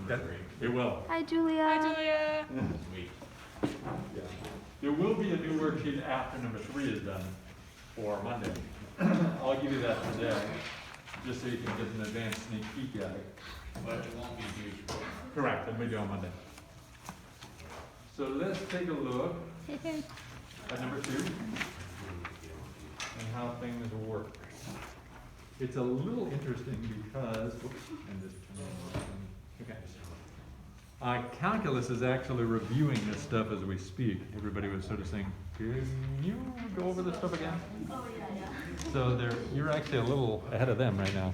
It will. Hi, Julia. Hi, Julia. Sweet. Yeah. There will be a new worksheet after number 3 is done for Monday. I'll give you that today, just so you can get an advanced sneak peek at it. But it won't be huge. Correct, and we do on Monday. So let's take a look at number 2 and how things work. It's a little interesting because, whoops, and this, okay. Calculus is actually reviewing this stuff as we speak. Everybody was sort of saying, can you go over this stuff again? Oh, yeah. So you're actually a little ahead of them right now.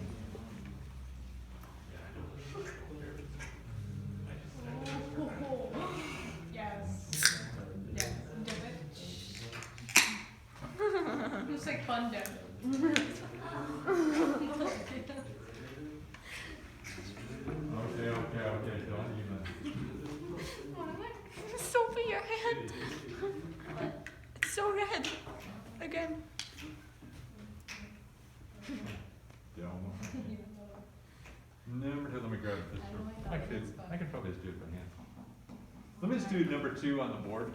Yes. Yes. Dip it. Looks like fun dip. Okay, don't even. Sophie, your hand. It's so red. Again. Number 2, let me grab this. Actually, I can probably just do it by hand. Let me just do number 2 on the board.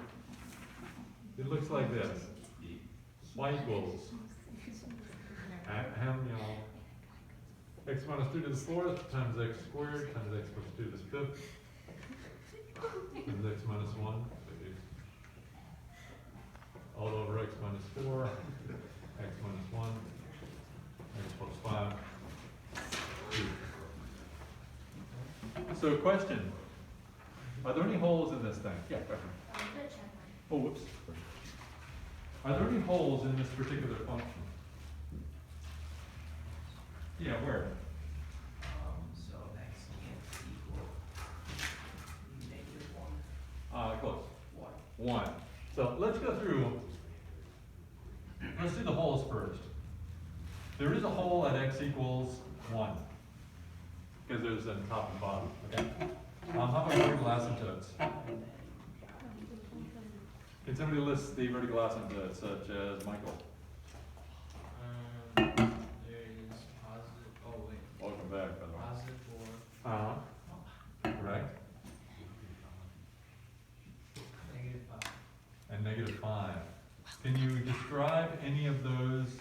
It looks like this. Y equals, x minus 2 to the 4th times x squared times x plus 2 to the 5th times x minus 1 all over x minus 4, x minus 1, x plus 5, 2. So question, are there any holes in this thing? Yeah, question. Oh, whoops. Are there any holes in this particular function? Yeah, where? So x can't equal -1. Close. 1. 1. So let's go through. Let's do the holes first. There is a hole at x equals 1. Because there's a top and bottom. Okay? How about vertical asymptotes? Can somebody list the vertical asymptotes, such as Michael? There is positive. Oh wait. Welcome back, by the way. Positive 4. Correct. -5. And -5. Can you describe any of those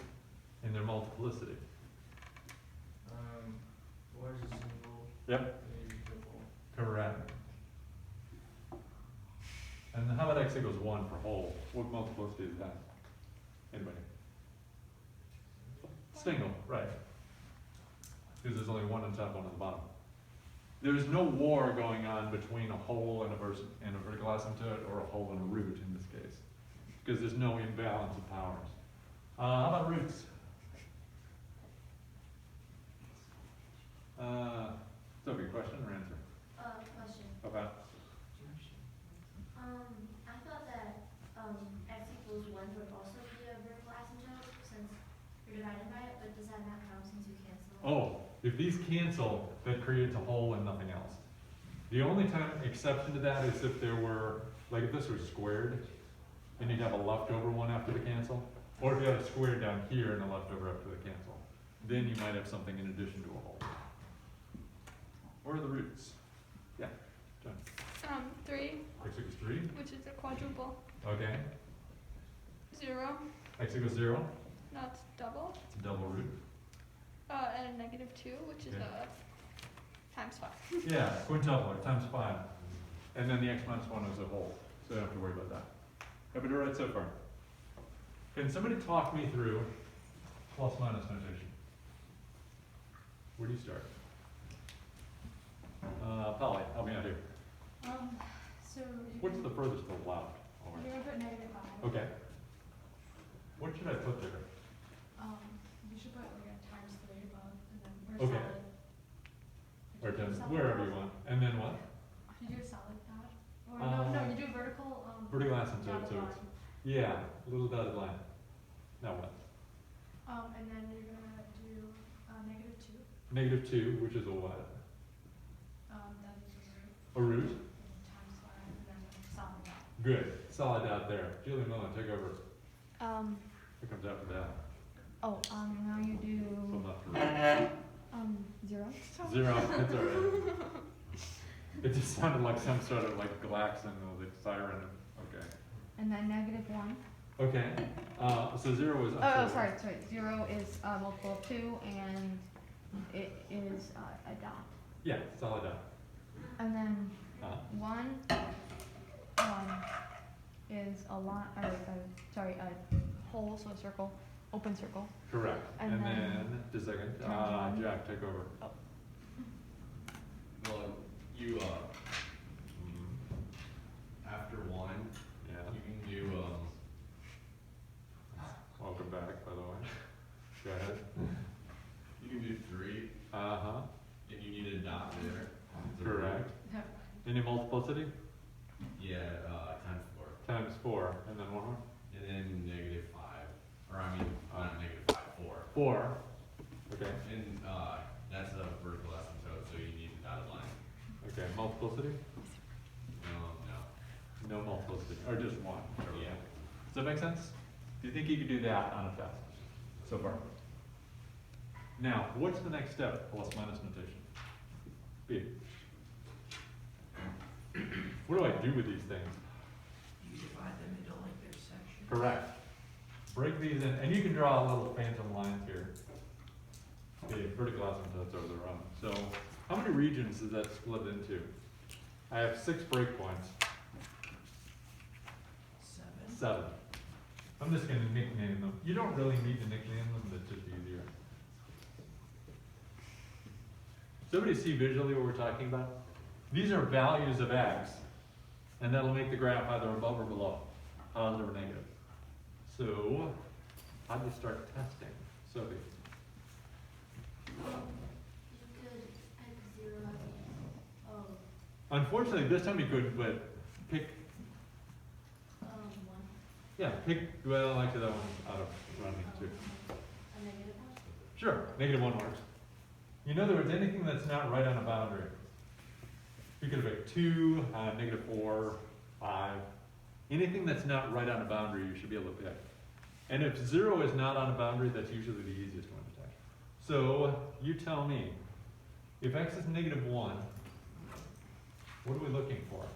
in their multiplicity? 4 is a single. Yep. 3 is a triple. Correct. And how about x equals 1 for whole? What multiplicity is that? Anybody? Single, right. Because there's only 1 on top, 1 on the bottom. There's no war going on between a hole and a vertical asymptote or a hole and a root in this case. Because there's no imbalance of powers. How about roots? Sophie, question or answer? Question. Okay. I thought that x equals 1 would also be a vertical asymptote since you're divided by it, but does that not count since you cancel? Oh, if these cancel, that creates a hole and nothing else. The only time exception to that is if there were, like if this was squared, and you'd have a leftover one after the cancel, or if you had a square down here and a leftover after the cancel, then you might have something in addition to a hole. Where are the roots? Yeah, John. 3, X equals 3, which is a quadruple. okay. 0, X equals 0, not double. it's a double root. And a -2, which is Yeah. a times 5. Yeah, quintuplet times 5. And then the x minus 1 is a whole, so you don't have to worry about that. Everybody right so far? Can somebody talk me through plus minus notation? Where do you start? Polly, help me out here. So you What's the furthest to the left? you're gonna put -5. Okay. What should I put there? You should put like a ×3 above, and then Okay. solid. Or You do just solid wherever pad? you want. And then what? You do a solid pad, or Uh, no, you do vertical. Vertical asymptote, dotted so it's, line. yeah, little dotted line. Now what? And then you're gonna do -2. -2, which is a what? That is a root. A root? ×5, and then solid dot. Good. Solid dot there. Julie Millen, take over. Um, What comes after that? now you From do, left to right. 0. 0, that's all right. It just sounded like some sort of like klaxon or the siren, okay. And then -1. Okay, so 0 is. Oh, sorry, 0 is a multiple of 2, and it is a dot. Yeah, solid dot. And then Uh, 1 is a line, or a hole, so a circle, open circle. correct, And and then then, just a second, turn one. Jack, take over. Well, you, after 1, Yeah, you can do, welcome back, by the way. Go ahead. you can do 3, Uh-huh, and you need a dot there. correct. Any multiplicity? Yeah, times 4. Times 4, and then one more? And then -5, or I mean, not -5, 4. 4, okay, And, that's a vertical asymptote, so you need a dotted line. okay, multiplicity? No. No multiplicity, or just 1? Yeah. Does that make sense? Do you think you could do that on a test so far? Now, what's the next step, plus minus notation? B. What do I do with these things? You divide them into like their sections. Correct. Break these in, and you can draw little phantom lines here. The vertical asymptotes over their own. So, how many regions does that split into? I have 6 breakpoints. 7. 7. I'm just gonna nickname them. You don't really need to nickname them, that's just easier. Does everybody see visually what we're talking about? These are values of x, and that'll make the graph either above or below, positive or negative. So, how do you start testing? Sophie? You could pick 0 as a, Unfortunately, this time you could, but pick, 1. yeah, pick, well, actually that one's out of running too. A -1. Sure, -1 works. In other words, anything that's not right on a boundary. You could have picked 2, -4, 5. Anything that's not right on a boundary, you should be able to pick. And if 0 is not on a boundary, that's usually the easiest one to take. So, you tell me, if x is -1, what are we looking for?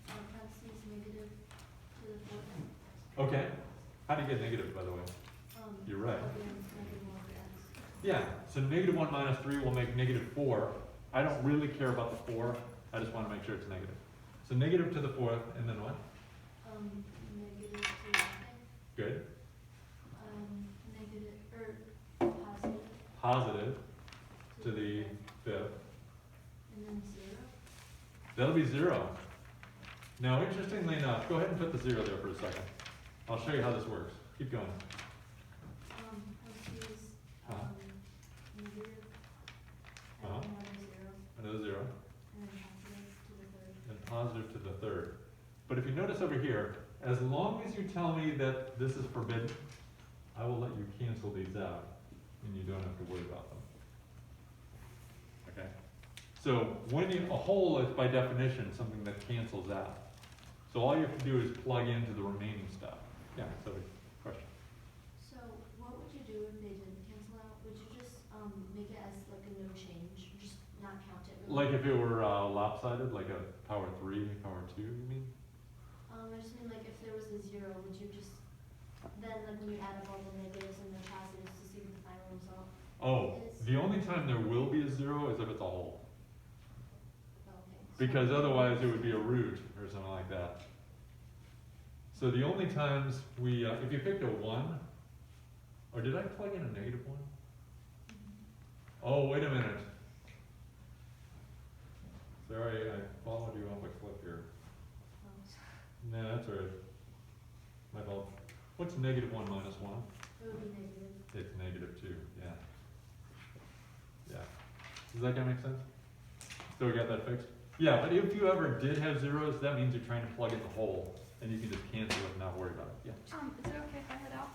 Parentheses negative to the 4th. Okay, how do you get negative, by the way? You're right. Against -1 for x. Yeah, so -1 minus 3 will make -4. I don't really care about the 4, I just want to make sure it's negative. So negative to the 4th, and then what? Negative to nothing. Good. Negative, or positive Positive to the 5th. and then 0. That'll be 0. Now, interestingly enough, go ahead and put the 0 there for a second. I'll show you how this works. Keep going. Parentheses, Huh? negative, and Uh-huh. another 0, Another 0, and then positive to the 3rd. and positive to the 3rd. But if you notice over here, as long as you tell me that this is forbidden, I will let you cancel these out, and you don't have to worry about them. Okay? So when a hole is by definition something that cancels out. So all you have to do is plug into the remaining stuff. Yeah, so the question. So what would you do if they didn't cancel out? Would you just make it as like a no change, just not count it? Really? Like if it were lopsided, like a power 3, power 2, you mean? I just mean like if there was a 0, would you just then like when you add up all the negatives and the positives to see what the final result? Oh, the only time there will be a 0 is if it's a hole. Okay. Because otherwise it would be a root or something like that. So the only times we, if you picked a 1, or did I plug in a -1? Oh, wait a minute. Sorry, I followed you off a cliff here. No, that's all right. My fault. What's -1 minus 1? It would be negative. It's -2, yeah. Yeah. Does that kind of make sense? So we got that fixed? Yeah, but if you ever did have 0s, that means you're trying to plug in the hole, and you can just cancel it and not worry about it. Yeah. Is it okay if I head out?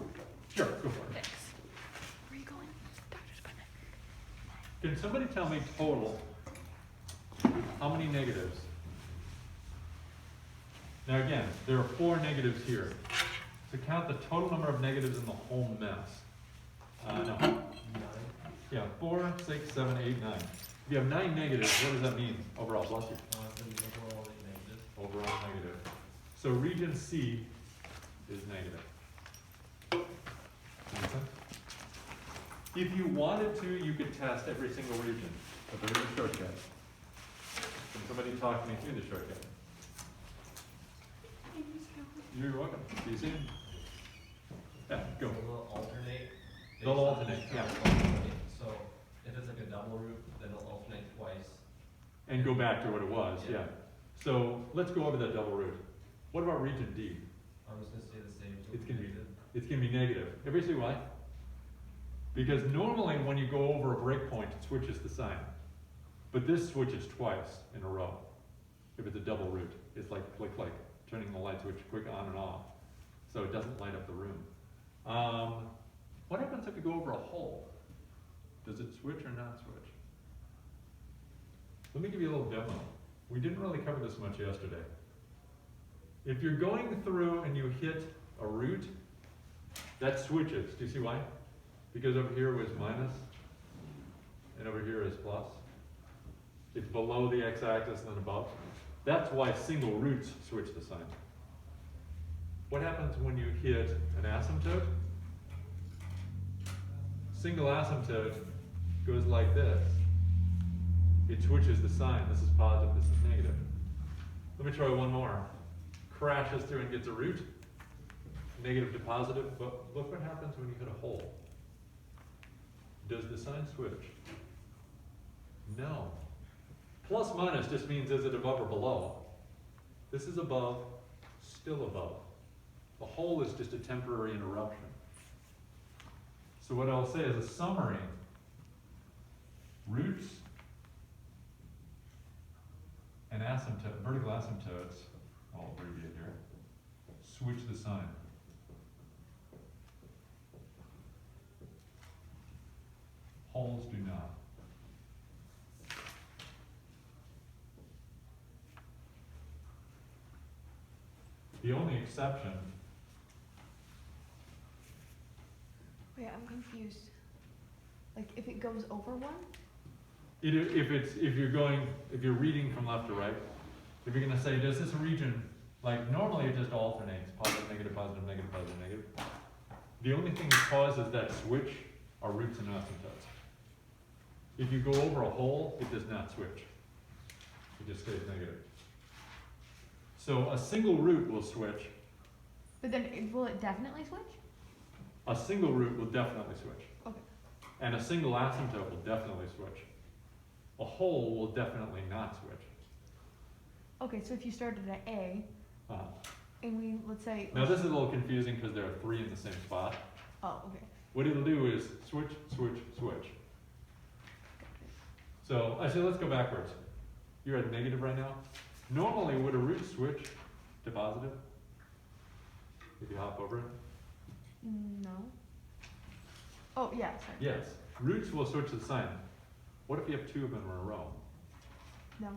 Sure, go for it. Thanks. Where are you going? Doctor's appointment. Can somebody tell me total, how many negatives? Now again, there are 4 negatives here. So count the total number of negatives in the whole mess. No. 9. Yeah, 4, 6, 7, 8, 9. If you have 9 negatives, what does that mean overall? Bless you. Overall is negative. Overall negative. So region C is negative. Make sense? If you wanted to, you could test every single region, but there is a shortcut. Can somebody talk me through the shortcut? You're welcome. See you soon. Yeah, go. So they'll alternate. They'll based on alternate, each yeah. other. So if it's like a double root, then it'll alternate twice. And go back to what it was, Yeah. yeah. So let's go over that double root. What about region D? I'm just gonna say the same. So It's gonna be- negative. It's gonna be negative. Everybody see why? Because normally when you go over a breakpoint, it switches the sign. But this switches twice in a row. If it's a double root, it's like click, like turning the light switch quick on and off. So it doesn't light up the room. What happens if you go over a hole? Does it switch or not switch? Let me give you a little demo. We didn't really cover this much yesterday. If you're going through and you hit a root, that switches. Do you see why? Because over here was minus, and over here is plus. It's below the x-axis and then above. That's why single roots switch the sign. What happens when you hit an asymptote? Single asymptote goes like this. It switches the sign. This is positive, this is negative. Let me try one more. Crashes through and gets a root. Negative to positive, but look what happens when you hit a hole. Does the sign switch? No. Plus minus just means is it above or below? This is above, still above. The hole is just a temporary interruption. So what I'll say as a summary, roots and asymptote, vertical asymptotes, I'll abbreviate here, switch the sign. Holes do not. The only exception, Wait, I'm confused. Like, if it goes over one? if you're reading from left to right, if you're gonna say, does this region, like normally it just alternates, positive, negative, positive, negative, positive, negative. The only thing that causes that switch are roots and asymptotes. If you go over a hole, it does not switch. It just stays negative. So a single root will switch. But then, will it definitely switch? A single root will definitely switch. Okay. And a single asymptote will definitely switch. A hole will definitely not switch. Okay, so if you started at A, Uh, and we, let's say. Now this is a little confusing because there are 3 in the same spot. Oh, okay. What it'll do is switch, switch, switch. So actually, let's go backwards. You're at negative right now. Normally, would a root switch to positive if you hop over it? No. Oh, yeah, sorry. Yes. Roots will switch the sign. What if you have 2 of them in a row? No.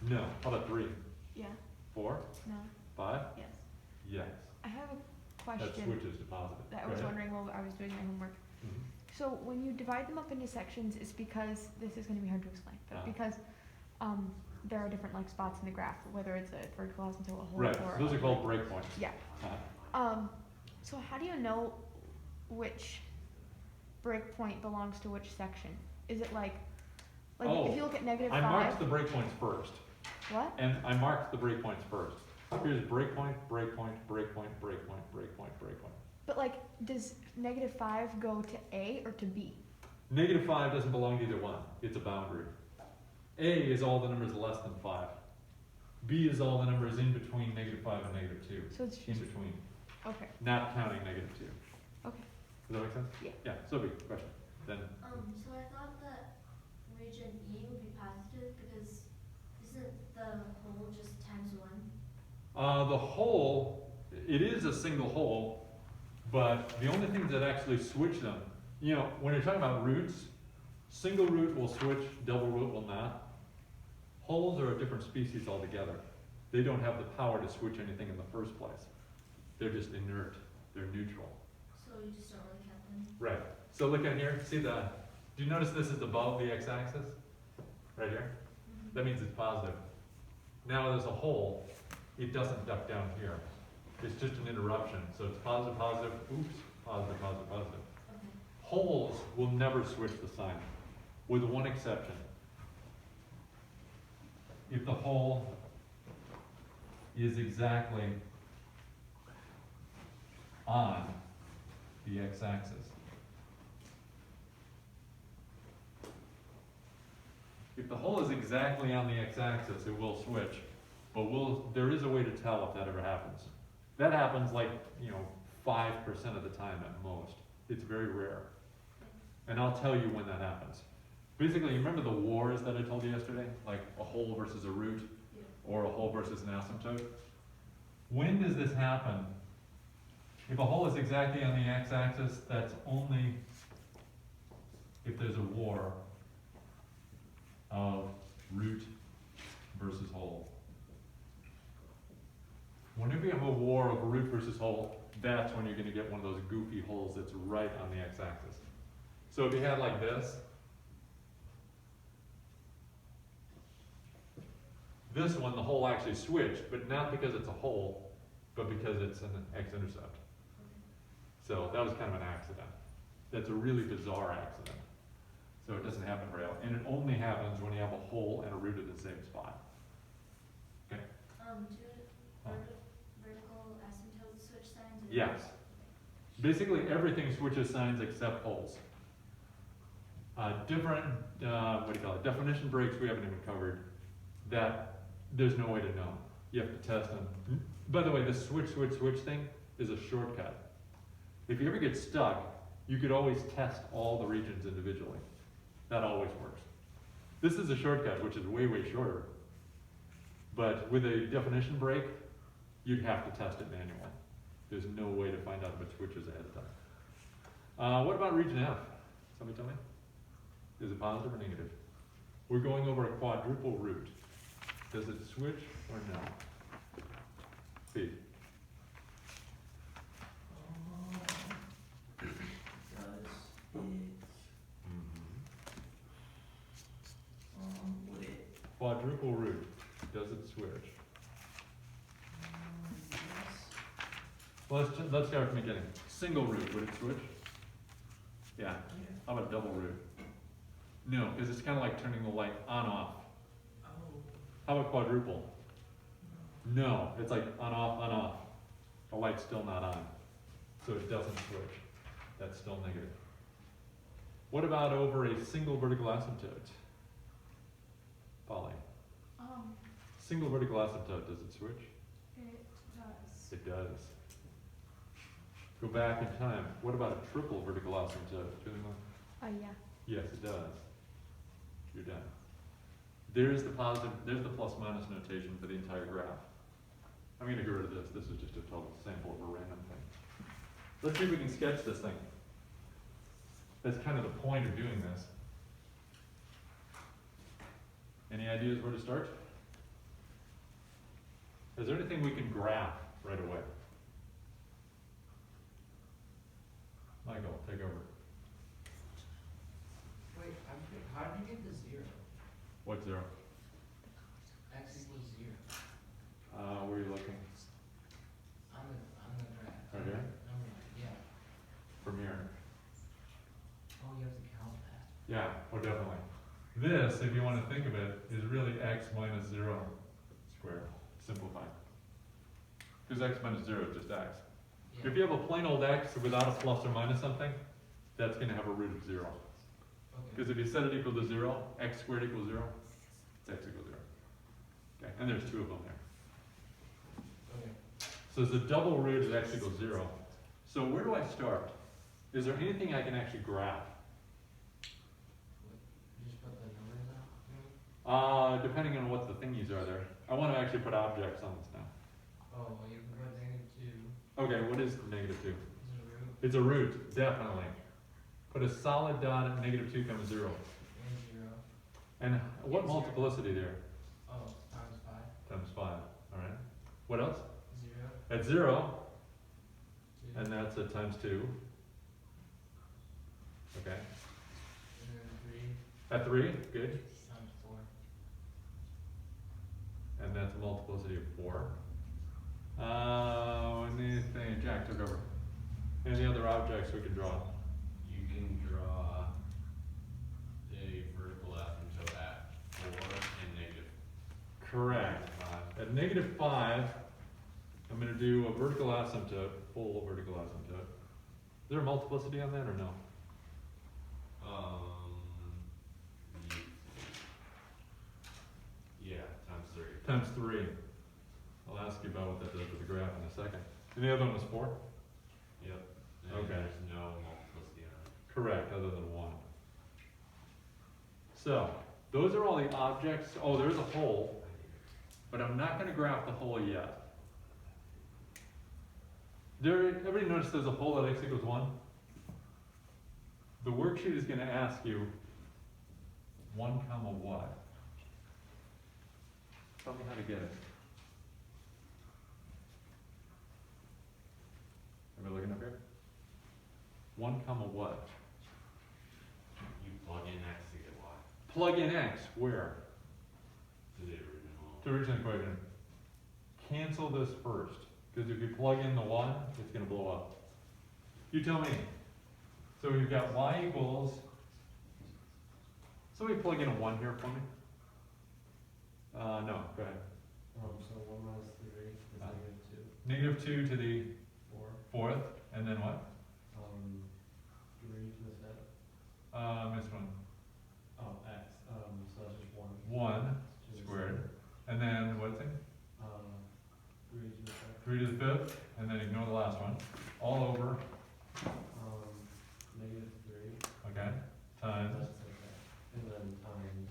No. How about 3? Yeah. 4? No. 5? Yes. Yes. I have a That question switches to positive. that I Go was ahead. wondering while I was doing my homework. Mhm. So when you divide them up into sections, it's because, this is gonna be hard to explain, but Uh-huh. because, there are different like spots in the graph, whether it's a vertical asymptote, a hole, Right. or. Those a- are called breakpoints. Yeah. Uh-huh. So how do you know which breakpoint belongs to which section? Is it like Oh, if you look at negative I marked 5, the breakpoints first. what? And I marked the breakpoints first. Here's breakpoint, breakpoint, breakpoint, breakpoint, breakpoint, breakpoint. But like, does negative 5 go to A or to B? Negative 5 doesn't belong to either one. It's a boundary. A is all the numbers less than 5. B is all the numbers in between negative 5 and negative 2. So it's In just, between, okay, not counting negative 2. okay. Does that make sense? Yeah. Yeah, Sophie, question. Then, So I thought that region E would be positive because isn't the whole just times 1? the hole, it is a single hole, but the only things that actually switch them, you know, when you're talking about roots, single root will switch, double root will not. Holes are a different species altogether. They don't have the power to switch anything in the first place. They're just inert, they're neutral. So you just don't really count them? Right, so look at here, see do you notice this is above the x-axis? right here. Mhm. That means it's positive. Now there's a hole, it doesn't duck down here. It's just an interruption, so it's positive, positive, oops, positive, positive, positive. Okay. Holes will never switch the sign, with one exception. If the hole is exactly on the x-axis. If the hole is exactly on the x-axis, it will switch, but there is a way to tell if that ever happens. That happens like, 5% of the time at most. It's very rare. And I'll tell you when that happens. Basically, you remember the wars that I told you yesterday? Like a hole versus a root, Yeah. or a hole versus an asymptote? When does this happen? If a hole is exactly on the x-axis, that's only if there's a war of root versus hole. Whenever you have a war of root versus hole, that's when you're going to get one of those goofy holes that's right on the x-axis. So if you had like this one, the hole actually switched, but not because it's a hole, but because it's an x-intercept. So that was kind of an accident. That's a really bizarre accident. So it doesn't happen very often. And it only happens when you have a hole and a root at the same spot. Okay? Do vertical asymptote switch signs? Or Yes. Basically everything switches signs except holes. Different, definition breaks we haven't even covered. That there's no way to know. You have to test them. By the way, this switch thing is a shortcut. If you ever get stuck, you could always test all the regions individually. That always works. This is a shortcut, which is way, way shorter. But with a definition break, you'd have to test it manually. There's no way to find out if it switches ahead of time. What about region F? Somebody tell me? Is it positive or negative? We're going over a quadruple root. Does it switch or no? See. Does it, would it, Quadruple root. Does it switch? yes, Well, let's start from the beginning. Single root, would it switch? Yeah. yeah, How about double root? No, because it's kind of like turning the light on-off. oh, How about quadruple? No, it's like on-off, on-off. The light's still not on, so it doesn't switch. That's still negative. What about over a single vertical asymptote? Polly. Single vertical asymptote, does it switch? It does. It does. Go back in time. What about a triple vertical asymptote? Yeah. Yes, it does. You're done. There's the positive, there's the plus minus notation for the entire graph. I'm going to get rid of this. This is just a total sample of a random thing. Let's see if we can sketch this thing. That's kind of the point of doing this. Any ideas where to start? Is there anything we can graph right away? Michael, take over. Wait, how did you get the 0? What's 0? X equals 0. Where are you looking? On the graph. Right here? Number, yeah. From here. Oh, you have to count that. Yeah, oh definitely. This, if you want to think of it, is really x minus 0 squared, simplified. Because x minus 0 is just x. Yeah. If you have a plain old x without a plus or minus something, that's going to have a root of 0. Okay. Because if you set it equal to 0, x squared equals 0, it's x equals 0. Okay, and there's two of them there. Okay. So the double root of x equals 0. So where do I start? Is there anything I can actually graph? You just put the numbers out? Depending on what the thingies are there. I want to actually put objects on this now. Oh, well, you can put -2. Okay, what is negative 2? Is it a root? It's a root, definitely. Put a solid dot at negative 2 comes 0. And 0. And what And 0. multiplicity there? Oh, times 5. Times 5, alright. What else? 0. At 0, 2. and that's a times 2. Okay. And then 3 At 3, good. times 4. multiplicity of 4. Anything, Jack took over. Any other objects we can draw? You can draw a vertical asymptote at 4 and negative. Correct. At -5, I'm going to do a vertical asymptote, full vertical asymptote. Is there a multiplicity on that or no? Yeah, times 3. Times 3. I'll ask you about what that does with the graph in a second. And the other one was 4? Yep. And Okay. there's no multiplicity on it. Correct, other than 1. So, those are all the objects. Oh, there's a hole, but I'm not going to graph the hole yet. Everybody notice there's a hole at x equals 1? The worksheet is going to ask you 1 comma what? Tell me how to get it. Am I looking up here? 1 comma what? You plug in x to get y. Plug in x, where? To the original. To the original equation. Cancel this first, because if you plug in the 1, it's going to blow up. You tell me. So we've got y equals, somebody plug in a 1 here for me? No, go ahead. So 1 minus 3 is Uh, -2. -2 to the 4. 4th, and then what? 3 to the 5th. Missed one. Oh, x. So that's just 1. 1 To the squared, 7th. and then what's it? 3 to the 5th. 3 to the 5th, and then ignore the last one. All over, -3. okay, times That's okay. And then times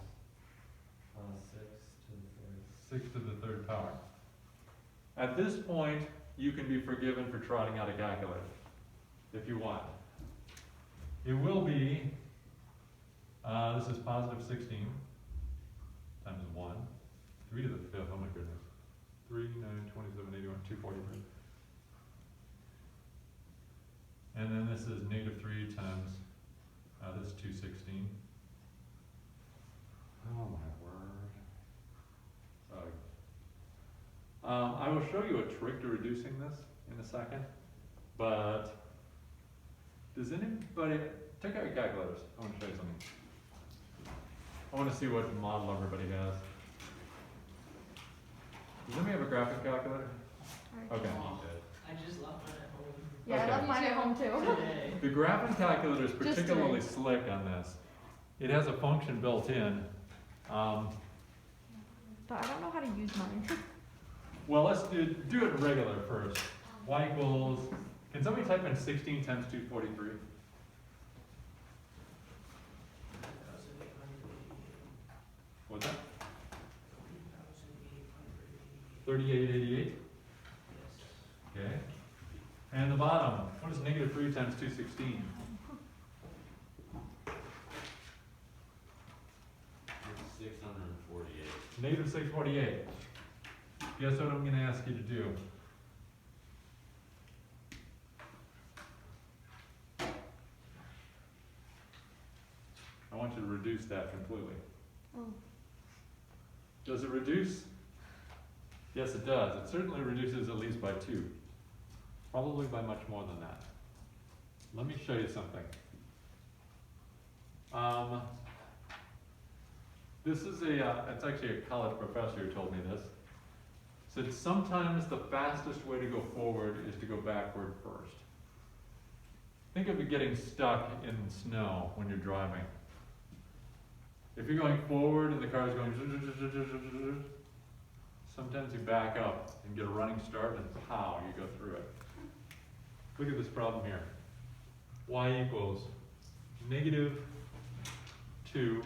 6 to the 3rd. 6 to the 3rd power. At this point, you can be forgiven for trotting out a calculator, if you want. It will be, this is positive 16 times 1, 3 to the 5th, oh my goodness. 3, 9, 27, 81, 243. And then this is -3 times, this is 216. Oh my word. Sorry. I will show you a trick to reducing this in a second, but does anybody, take out your calculators, I want to show you something. I want to see what model everybody has. Does anybody have a graphic calculator? Okay. I just left mine at home Yeah, I Okay. left mine at home too. today. The graphing calculator is today. particularly slick on this. It has a function built in. But I don't know how to use mine. Well, let's do it regular first. Y equals, can somebody type in 16 times 243? What's that? 3888? Okay. And the bottom, what is -3 times 216? It's 648. -648. Guess what I'm going to ask you to do? I want you to reduce that completely. Oh. Does it reduce? Yes, it does. It certainly reduces at least by 2. Probably by much more than that. Let me show you something. This is it's actually a college professor who told me this. Said sometimes the fastest way to go forward is to go backward first. Think of it getting stuck in snow when you're driving. If you're going forward and the car is going, sometimes you back up and get a running start and pow, you go through it. Look at this problem here. Y equals -2,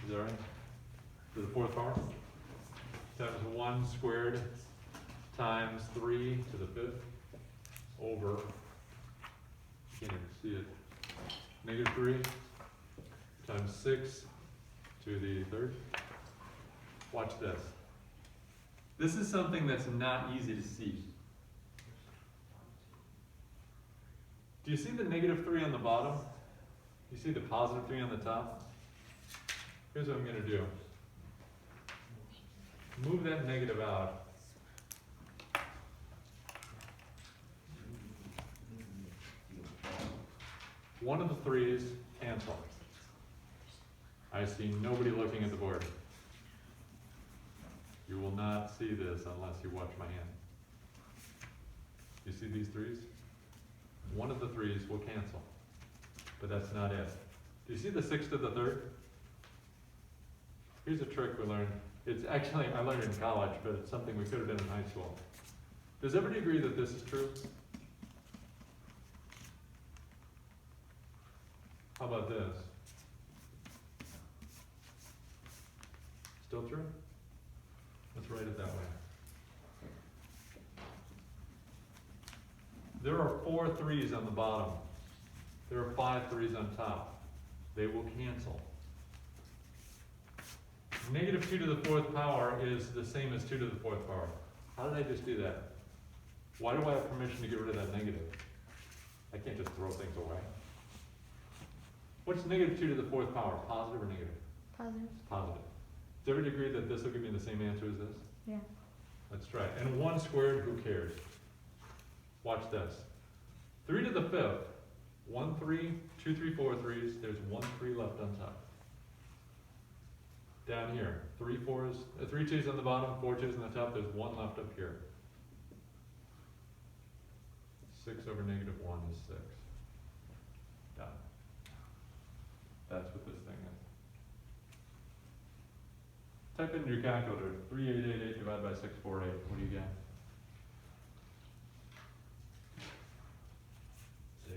is that right? To the 4th power? Times 1 squared times 3 to the 5th over, can't even see it, -3 times 6 to the 3rd. Watch this. This is something that's not easy to see. Do you see the -3 on the bottom? You see the +3 on the top? Here's what I'm going to do. move that negative out. One of the threes, cancel. I see nobody looking at the board. You will not see this unless you watch my hand. You see these threes? One of the threes will cancel, but that's not it. Do you see the 6 to the 3rd? Here's a trick we learned. It's actually, I learned it in college, but it's something we could have done in high school. Does everybody agree that this is true? How about this? Still true? Let's write it that way. There are 4 threes on the bottom. There are 5 threes on top. They will cancel. Negative 2 to the 4th power is the same as 2 to the 4th power. How did I just do that? Why do I have permission to get rid of that negative? I can't just throw things away. What's negative 2 to the 4th power? Positive or negative? Positive. Positive. Does everybody agree that this will give me the same answer as this? Yeah. Let's try it. And 1 squared, who cares? Watch this. 3 to the 5th. 1 3, 2 3, 4 threes. There's 1 3 left on top. Down here, 3 4s, 3 2s on the bottom, 4 2s on the top. There's 1 left up here. 6 over negative 1 is 6. Done. That's what this thing is. Type in your calculator, 3888 divided by 648. What do you get? 6.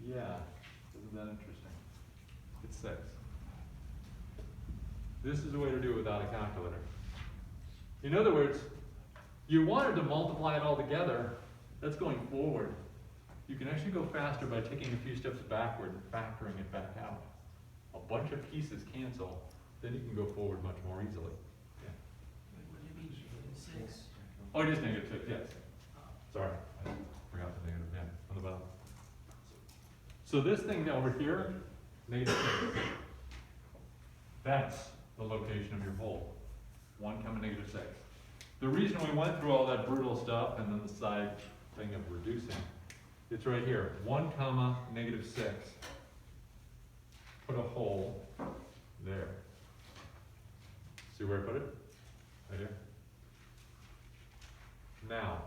Yeah, isn't that interesting? It's 6. This is the way to do it without a calculator. In other words, you wanted to multiply it all together. That's going forward. You can actually go faster by taking a few steps backward and factoring it back out. A bunch of pieces cancel, then you can go forward much more easily. Yeah. What do you mean, 6? Oh, it is negative 6, yes. Sorry, I forgot the negative, yeah, on the bottom. So this thing over here, negative 6. That's the location of your hole. 1 comma negative 6. The reason we went through all that brutal stuff and then the side thing of reducing, it's right here. 1 comma negative 6. Put a hole there. See where I put it? Right here. Now,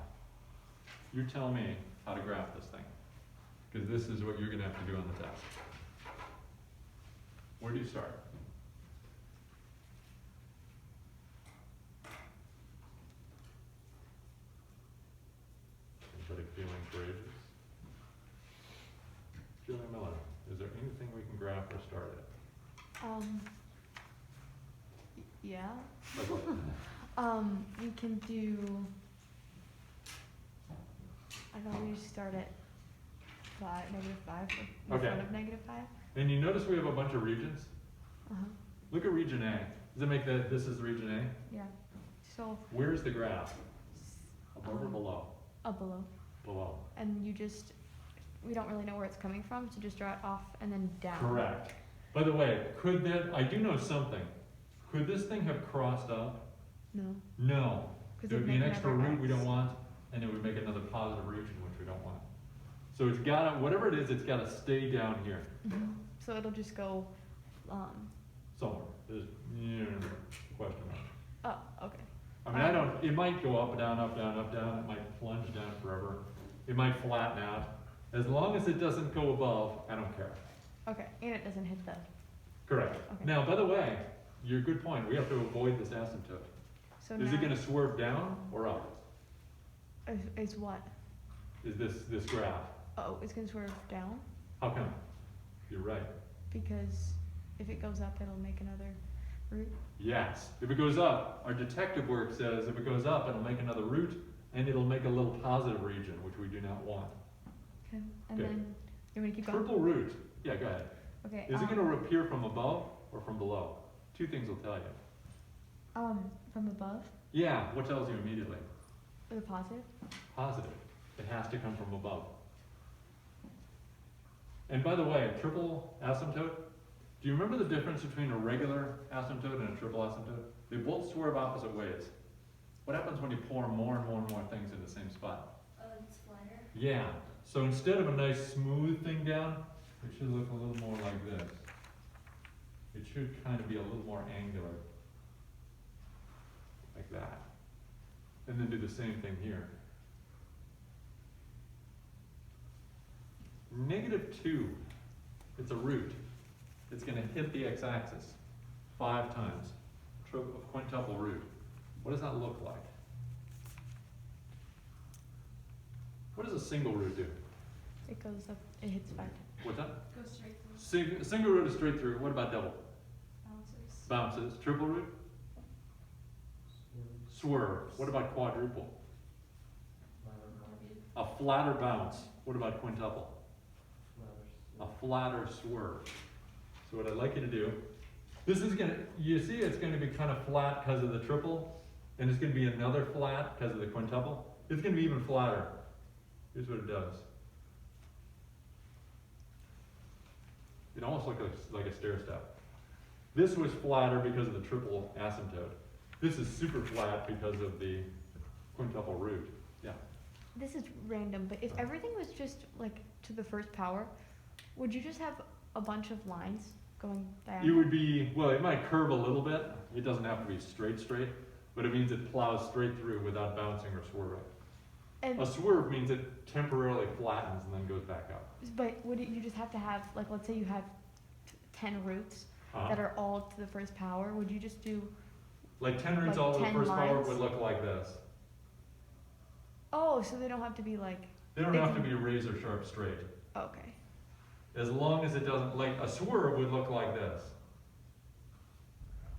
you tell me how to graph this thing, because this is what you're going to have to do on the test. Where do you start? Anybody feeling courageous? Julia Miller, is there anything we can graph or start at? Yeah. Like what? We can do, I don't know, we just start at negative 5 in Okay. front of negative 5. And you notice we have a bunch of regions? Uh-huh. Look at region A. Does it make that, this is region A? Yeah. So, Where's the graph? Above or below? up below. Below. And you just, we don't really know where it's coming from, so just draw it off and then down. Correct. By the way, could that, I do know something. Could this thing have crossed up? No. No. 'Cause There would it'd be an make extra another root we X. don't want, and it would make another positive region, which we don't want. So it's gotta, whatever it is, it's gotta stay down here Mhm. So it'll just go, somewhere. There's, question mark. oh, okay. I mean, I don't, it might go up, down, up, down, up, down. It might plunge down forever. It might flatten out. As long as it doesn't go above, I don't care. Okay, and it doesn't hit the, Correct. Okay. Now, by the way, your good point. We have to avoid this asymptote. so Is now, it gonna swerve down or up? is what? Is this graph? Oh, it's gonna swerve down, How come? You're right. because if it goes up, it'll make another root. Yes. If it goes up, our detective work says if it goes up, it'll make another root and it'll make a little positive region, which we do not want. Okay, and Good. then, you want me to keep going? Purple root. Yeah, go ahead. Okay, Is it gonna appear from above or from below? 2 things will tell you. from above, Yeah, what tells you immediately? with a positive? Positive. It has to come from above. And by the way, triple asymptote, do you remember the difference between a regular asymptote and a triple asymptote? They both swerve opposite ways. What happens when you pour more and more and more things in the same spot? It's flatter. Yeah, so instead of a nice smooth thing down, it should look a little more like this. It should kind of be a little more angular. Like that. And then do the same thing here. -2, it's a root. It's gonna hit the x-axis 5 times. Quintuple root. What does that look like? What does a single root do? It goes up, it hits 5 times. What's that? Go straight through. Single root is straight through. What about double? Bounces. Bounces. Triple root? Swerve. What about quadruple? A flatter bounce. What about quintuple? A flatter swerve. So what I'd like you to do, this is gonna, you see it's gonna be kind of flat because of the triple, and it's gonna be another flat because of the quintuple. It's gonna be even flatter. Here's what it does. It almost looks like a stair step. This was flatter because of the triple asymptote. This is super flat because of the quintuple root. Yeah. This is random, but if everything was just like to the first power, would you just have a bunch of lines going diagonal? It would be, well, it might curve a little bit. It doesn't have to be straight, but it means it plows straight through without bouncing or swerving. And, A swerve means it temporarily flattens and then goes back up. but would you just have to have, like, let's say you have 10 roots that are all to the first power, would you just do, Like 10 roots like all to the 10 first power lines? would look like this. oh, so they don't have to be like, They don't They have to can- be razor sharp straight. okay. As long as it doesn't, like a swerve would look like this.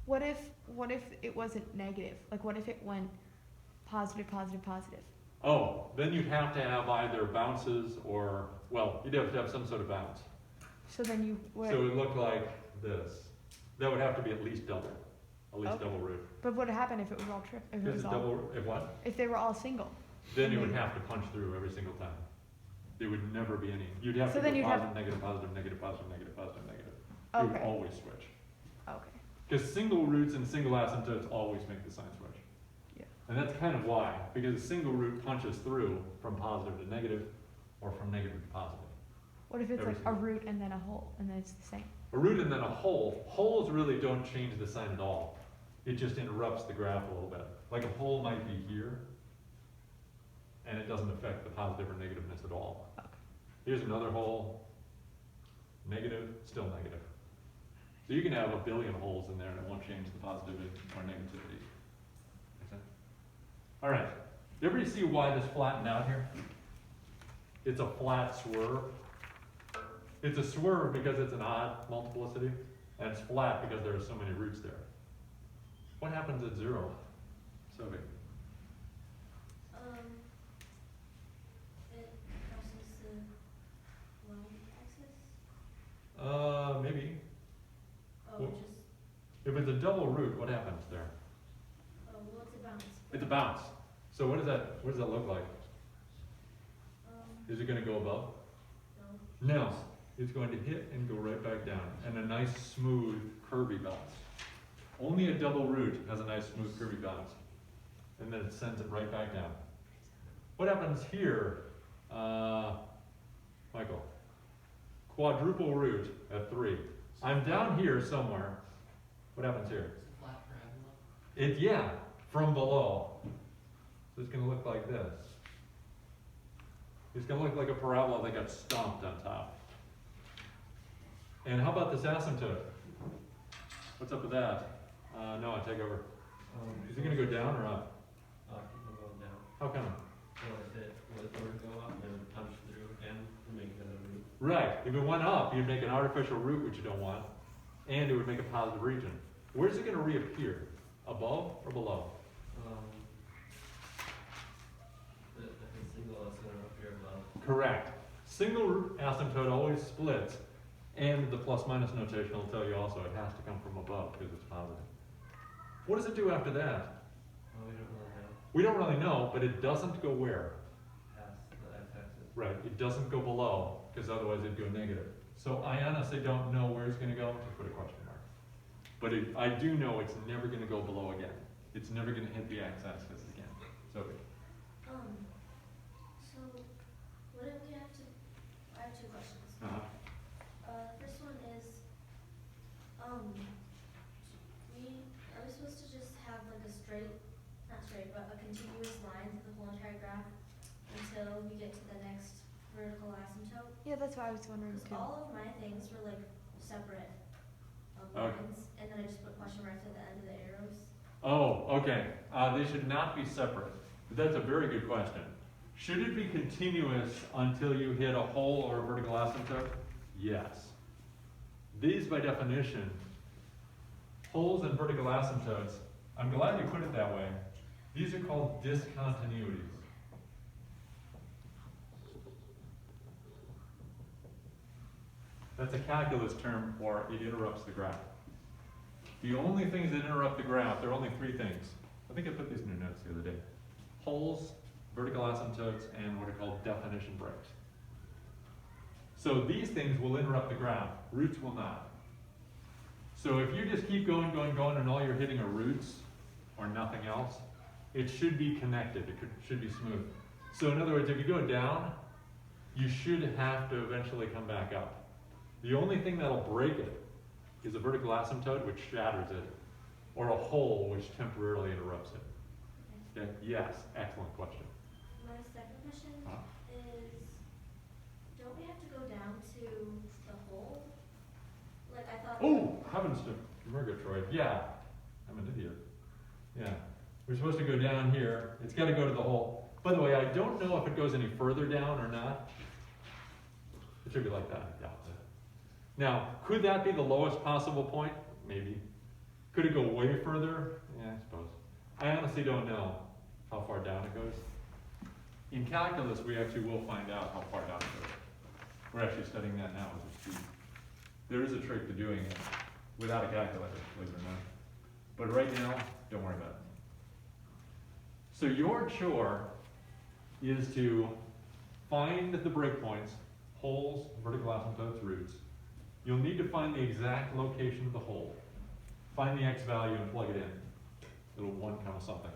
What if it wasn't negative? Like, what if it went positive, positive, positive? Oh, then you'd have to have either bounces or, well, you'd have to have some sort of bounce. So then you would, So it would look like this. That would have to be at least double Okay. double root. but what would happen if it was all trip, if it Is was it all, double, if what? if they were all single? Then you would Maybe. have to punch through every single time. There would never be any, you'd have So to then go you'd have- positive, negative, positive, negative, positive, negative, positive, negative. You would Okay, always switch. okay, Because single roots and single asymptotes always make the sign switch. Yeah. And that's kind of why, because a single root punches through from positive to negative, or from negative to positive. what if it's Every like a single- root and then a hole, and then it's the same? A root and then a hole, holes really don't change the sign at all. It just interrupts the graph a little bit. Like a hole might be here, and it doesn't affect the positive or negativeness at all. Okay. Here's another hole, negative, still negative. So you can have a billion holes in there and it won't change the positivity or negativity. Make sense? All right, everybody see why this flattened out here? It's a flat swerve. It's a swerve because it's an odd multiplicity, and it's flat because there are so many roots there. What happens at 0? Sophie? It crosses the y-axis. Maybe. Oh, Well- just, If it's a double root, what happens there? well, it's a bounce. It's a bounce. So what does that look like? Is it gonna go above? No. No, it's going to hit and go right back down, and a nice smooth curvy bounce. Only a double root has a nice smooth curvy bounce, and then it sends it right back down. What happens here, Michael? Quadruple root at 3. I'm down here somewhere. What happens here? It's a flat parabola. Yeah, from below. So it's gonna look like this. It's gonna look like a parabola that got stomped on top. And how about this asymptote? What's up with that? Noah, take over. Is it gonna go down or up? Keep them going down. How come? So if it was going to go up, then it would punch through and make another root. Right, if it went up, you'd make an artificial root, which you don't want, and it would make a positive region. Where's it gonna reappear? Above or below? If it's single, it's gonna appear above. Correct. Single root asymptote always splits, and the plus minus notation will tell you also it has to come from above because it's positive. What does it do after that? We don't really know. We don't really know, but it doesn't go where? Past the x-axis. Right, it doesn't go below, because otherwise it'd go negative. So I honestly don't know where it's gonna go, just put a question mark. But I do know it's never gonna go below again. It's never gonna hit the x-axis again. So, So, wouldn't we have to, I have two questions. First one is, are we supposed to just have like a straight, not straight, but a continuous line through the whole entire graph until we get to the next vertical asymptote? Yeah, that's what I was wondering Because too. all of my things were like separate Okay. lines, and then I just put question marks at the end of the arrows. oh, okay. They should not be separate. But that's a very good question. Should it be continuous until you hit a hole or a vertical asymptote? Yes. These, by definition, holes and vertical asymptotes, I'm glad you put it that way. These are called discontinuities. That's a calculus term for it interrupts the graph. The only things that interrupt the graph, there are only three things. I think I put these in your notes the other day. Holes, vertical asymptotes, and what are called definition breaks. So these things will interrupt the graph, roots will not. So if you just keep going, and all you're hitting are roots or nothing else, it should be connected, should be smooth. So in other words, if you go down, you should have to eventually come back up. The only thing that'll break it is a vertical asymptote, which shatters it, or a hole, which temporarily interrupts it. Okay? Yes, excellent question. My second question Huh? is, don't we have to go down to the hole? Like, I thought. Oh, heavens to Murgatroyd. Yeah, I'm an idiot. Yeah, we're supposed to go down here. It's got to go to the hole. By the way, I don't know if it goes any further down or not. It should be like that. Yeah. Now, could that be the lowest possible point? Maybe. Could it go way further? Yeah, I suppose. I honestly don't know how far down it goes. In calculus, we actually will find out how far down it goes. We're actually studying that now as we speak. There is a trick to doing it without a calculator, believe it or not. But right now, don't worry about it. So your chore is to find the breakpoints, holes, vertical asymptotes, roots. You'll need to find the exact location of the hole. Find the x value and plug it in. It'll 1, something.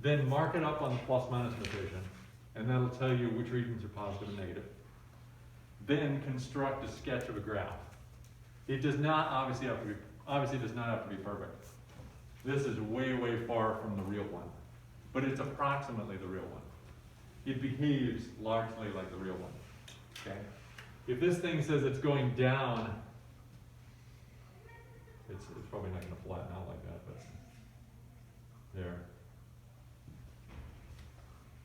Then mark it up on the plus minus notation, and that'll tell you which regions are positive and negative. Then construct a sketch of a graph. It does not obviously does not have to be perfect. This is way, way far from the real one, but it's approximately the real one. It behaves largely like the real one. Okay? If this thing says it's going down, it's probably not going to flatten out like that, but there.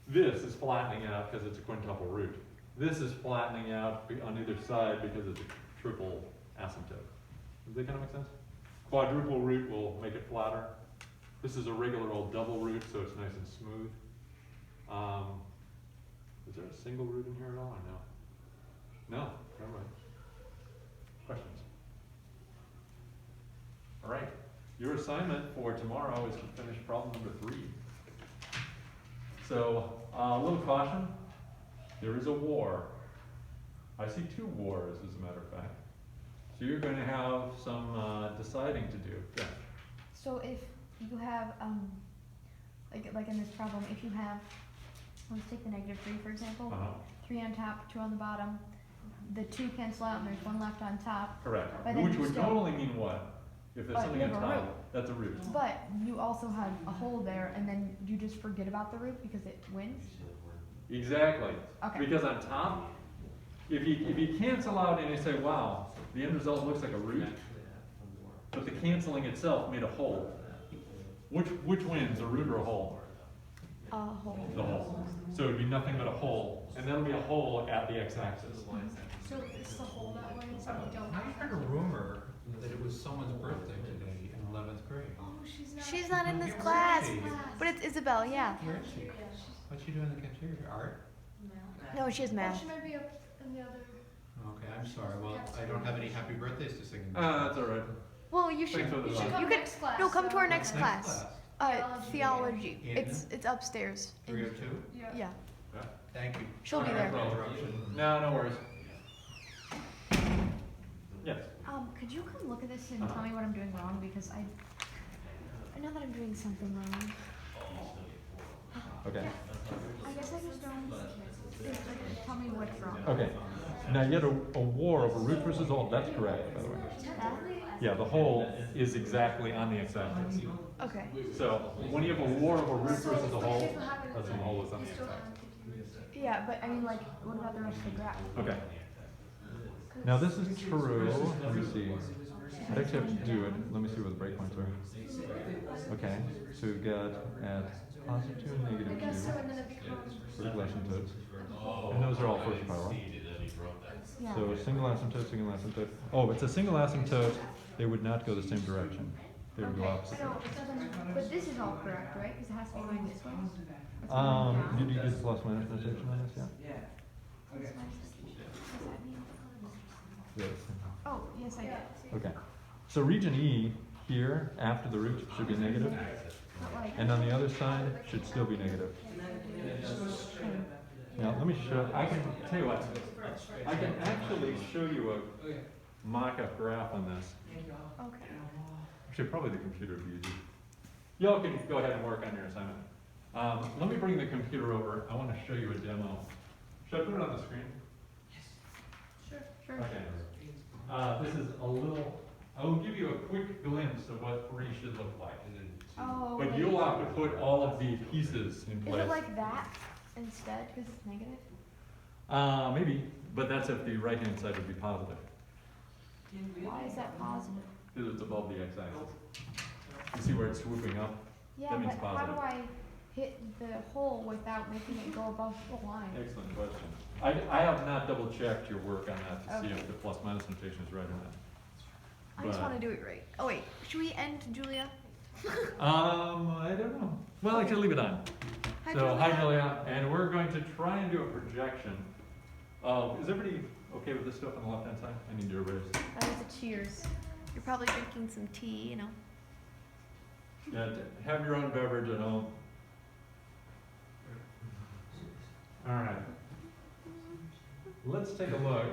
This is flattening out because it's a quintuple root. This is flattening out on either side because it's a triple asymptote. Does that kind of make sense? Quadruple root will make it flatter. This is a regular old double root, so it's nice and smooth. Is there a single root in here at all, or no? No, never mind. Questions? All right. Your assignment for tomorrow is to finish problem number 3. So, a little caution. There is a war. I see 2 wars, as a matter of fact. So you're going to have some deciding to do. Yeah. So if you have, like in this problem, if you have, let's take the -3 for example, 3 on top, 2 on the bottom, the 2 cancel out and there's 1 left on top. Correct. But then Which you would still- totally mean what? If there's But something you on have a top, root. that's a root. But you also have a hole there and then you just forget about the root because it wins? Exactly. Okay. Because on top, if you cancel out and you say, wow, the end result looks like a root, but the canceling itself made a hole. Which wins, a root or a hole? A hole. The hole. So it'd be nothing but a hole, and that'll be a hole at the x-axis. So it's the hole that wins and we don't I have. heard a rumor that it was someone's birthday today in 11th grade. Oh, she's not. She's not in this Where is class, she? but it's Isabel, yeah. Where is she? What's she doing in the cafeteria? Art? No, she has Oh, math. she might be up in the other. Okay, I'm sorry. Well, I don't have any happy birthdays to sing. That's all right. Well, you should, Thanks for the You should design. come You could- next class. no, come to our so- next class. Theology. In? It's upstairs. 302? Yeah. Yeah, Thank you. she'll be Sorry there. for the interruption. No worries. Yes. Could you come look at this and tell me what I'm doing wrong, because I know that I'm doing something wrong. Okay. I guess I just don't, tell me what's wrong. Okay. Now you had a war over root versus hole. That's correct, by the way. That? Yeah, the hole is exactly on the x-axis. Okay. So when you have a war over root versus a hole, that's when the hole is on the Still x-axis. have to do Yeah, but I mean, like, what about the rest of the graph? Okay. Now this is true. Let me see. I'd actually have to do it. Let me see where the breakpoints are. Okay. So we've got at positive 2 and I negative guess so, 2 and then it becomes. for asymptotes. And those are all first power. Yeah. So single asymptote, single asymptote. Oh, if it's a single asymptote, they would not go the same direction. They would go Okay, opposite. so then, but this is all correct, right? Because it has to be going this way. It's going down. Did you use plus minus notation on this? Yeah. Plus minus. Does that mean? Yes. Oh, yes, I did. Okay. So region E here after the root should be negative, But like, and on the other side should still be negative. okay. Now let me show. I can tell you what. I can actually show you a mock-up graph on this. Okay. Actually, probably the computer would be easy. Y'all can go ahead and work on your assignment. Let me bring the computer over. I want to show you a demo. Should I put it on the screen? Sure. Sure. Okay. This is a little. I will give you a quick glimpse of what 3 should look like. Oh. But okay. you'll have to put all of the pieces in Is place. it like that instead? Because it's negative? Maybe, but that's if the right-hand side would be positive. Why is that positive? Because it's above the x-axis. You see where it's swooping up? Yeah, That means but how do positive. I hit the hole without making it go above the line? Excellent question. I have not double-checked your work on that to see Okay. if the plus minus notation is right or not. I just But- want to do it right. Oh wait, should we end, Julia? I don't know. Well, actually, leave it on. Hi, So, hi Julia, and we're going to try and do a projection of, is everybody okay with this stuff on the left-hand side? I need to erase. That was a cheers. You're probably drinking some tea, you know. Yeah, have your own beverage at home. All right. Let's take a look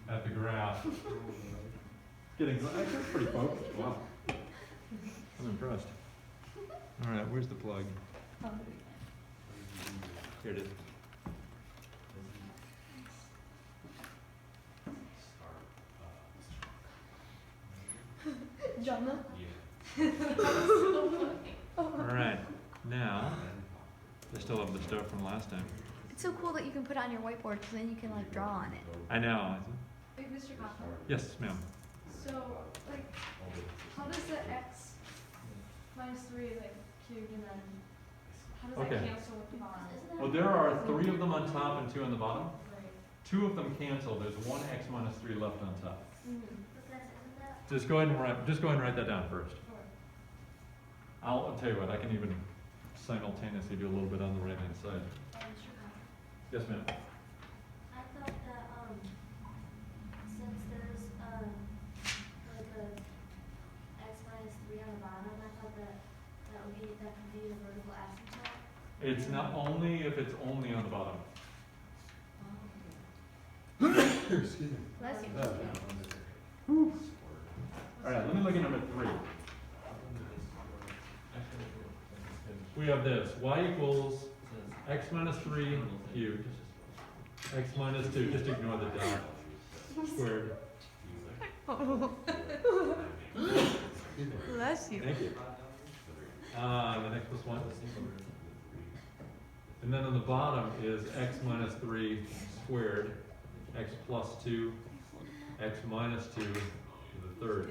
at the graph. That's pretty focused. Wow. I'm impressed. All right, where's the plug? Here it is. Jonna? All right, now, I still have the stuff from last time. It's so cool that you can put it on your whiteboard because then you can like draw on it. I know. Wait, Mr. Cochran, Yes, ma'am. so, like, how does the x minus 3, like, cubed, and then, how does that Okay. cancel with the bottom? Well, there are 3 of them on top and 2 on the bottom. Right. 2 of them cancel. There's 1 x minus 3 left on top. Mm-hmm. But that's, isn't that, Just go ahead and write that down first. I'll tell you what, I can even simultaneously do a little bit on the right-hand side. Mr. Cochran? Yes, ma'am. I thought that, since there's, like a x minus 3 on the bottom, I thought that that could be the vertical asymptote. It's not only if it's only on the bottom. Excuse me. Bless you. All right, let me look at number 3. We have this, y equals x minus 3 cubed, x minus 2, just ignore the dot, squared. Bless you. Thank you. Then x plus 1. And then on the bottom is x minus 3 squared, x plus 2, x minus 2 to the third.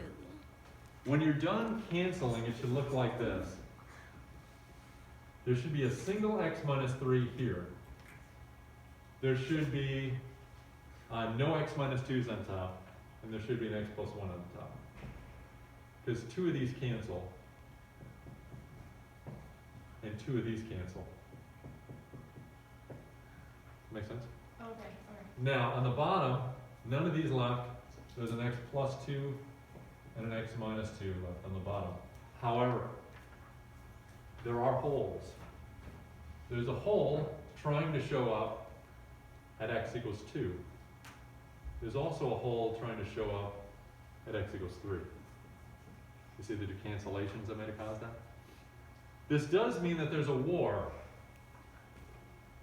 When you're done canceling, it should look like this. There should be a single x minus 3 here. There should be no x minus 2's on top, and there should be an x plus 1 on the top. Because 2 of these cancel, and 2 of these cancel. Make sense? Okay, okay. Now, on the bottom, none of these left. There's an x plus 2 and an x minus 2 left on the bottom. However, there are holes. There's a hole trying to show up at x equals 2. There's also a hole trying to show up at x equals 3. You see the two cancellations that may have caused that? This does mean that there's a war.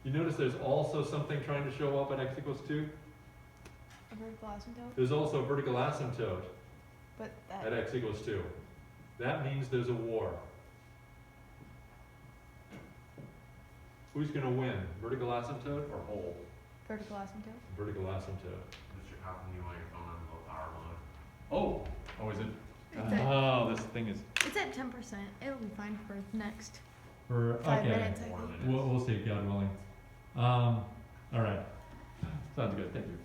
You notice there's also something trying to show up at x equals 2? A vertical asymptote, There's also a vertical asymptote but at that, x equals 2. That means there's a war. Who's going to win? Vertical asymptote or hole? vertical asymptote. Vertical asymptote. Mr. How can you want your phone on low power mode? Oh! Oh, is it? It's at, Oh, this thing is. it's at 10%. It'll be fine for the next For, 5 okay. minutes, I More think. minutes. We'll see, God willing. All right. Sounds good, thank you.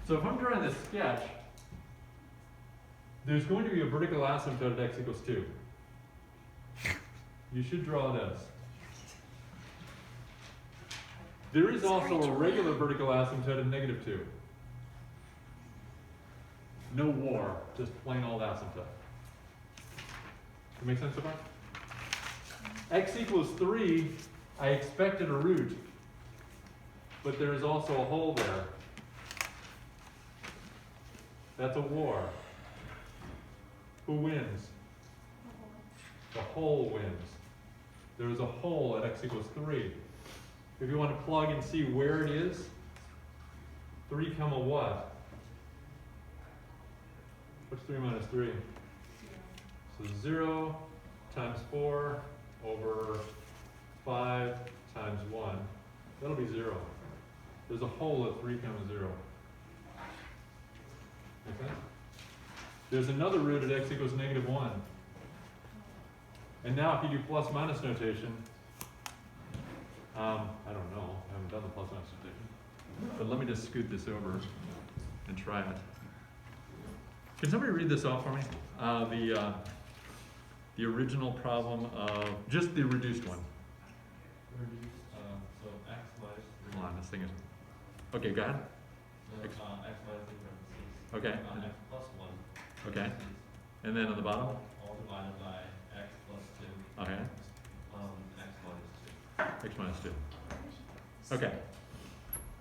So if I'm drawing this sketch, there's going to be a vertical asymptote at x equals 2. You should draw this. There is also a regular vertical asymptote at negative 2. No war, just plain old asymptote. Does that make sense so far? X equals 3, I expected a root, but there is also a hole there. That's a war. Who wins? The hole wins. There is a hole at x equals 3. If you want to plug and see where it is, 3 comma what? What's 3 minus 3? So 0 times 4 over 5 times 1. That'll be 0. There's a hole at 3 comma 0. Make sense? There's another root at x equals negative 1. And now if you do plus minus notation, I don't know, I haven't done the plus minus notation. But let me just scoot this over and try it. Can somebody read this off for me? The original problem of, just the reduced one. Reduce, so x minus 3. Hold on, this thing is, okay, go ahead. No, X. x minus 3 parentheses. Okay, X plus 1. okay. And then on the bottom? All divided by x plus 2. Okay, X minus 2. x minus 2. Okay.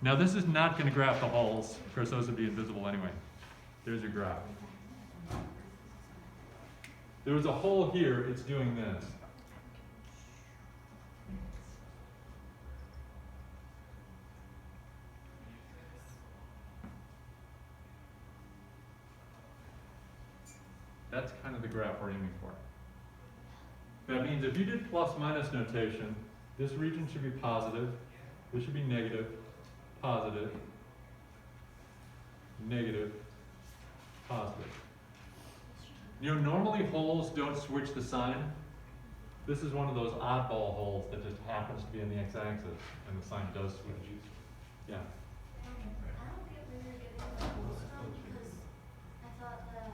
Now this is not going to graph the holes. Of course, those would be invisible anyway. There's your graph. There was a hole here, it's doing this. That's kind of the graph we're aiming for. That means if you did plus minus notation, this region should be positive, this should be negative, positive, negative, positive. You know, normally holes don't switch the sign. This is one of those oddball holes that just happens to be in the x-axis, and the sign does switch. Yeah. I don't get where you're getting the rules from, because I thought that,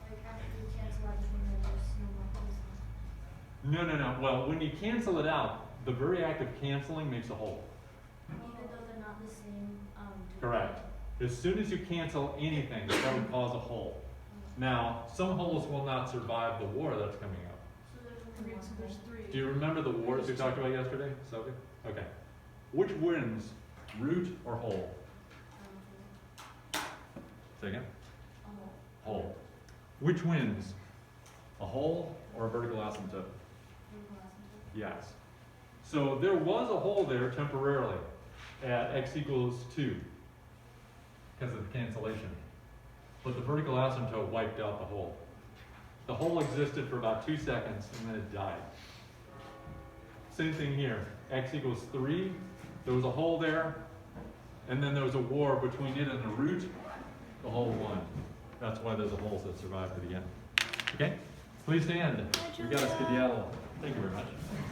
like, after you cancel everything, there's no more holes left. No. Well, when you cancel it out, the very act of canceling makes a hole. Even though they're not the same, Correct. As soon as you cancel anything, that would cause a hole. Now, some holes will not survive the war that's coming up. So there's Okay, only so one there's hole. 3. Do you remember the wars we talked about yesterday, Sophie? Okay. Which wins, root or hole? Say again? A hole. Hole. Which wins, a hole or a vertical asymptote? Vertical asymptote. Yes. So there was a hole there temporarily at x equals 2 because of the cancellation. But the vertical asymptote wiped out the hole. The hole existed for about 2 seconds and then it died. Same thing here. X equals 3. There was a hole there, and then there was a war between it and the root. The hole won. That's why there's a holes that survived to the end. Okay? Please stand. We got a skedaddle. Thank you very much.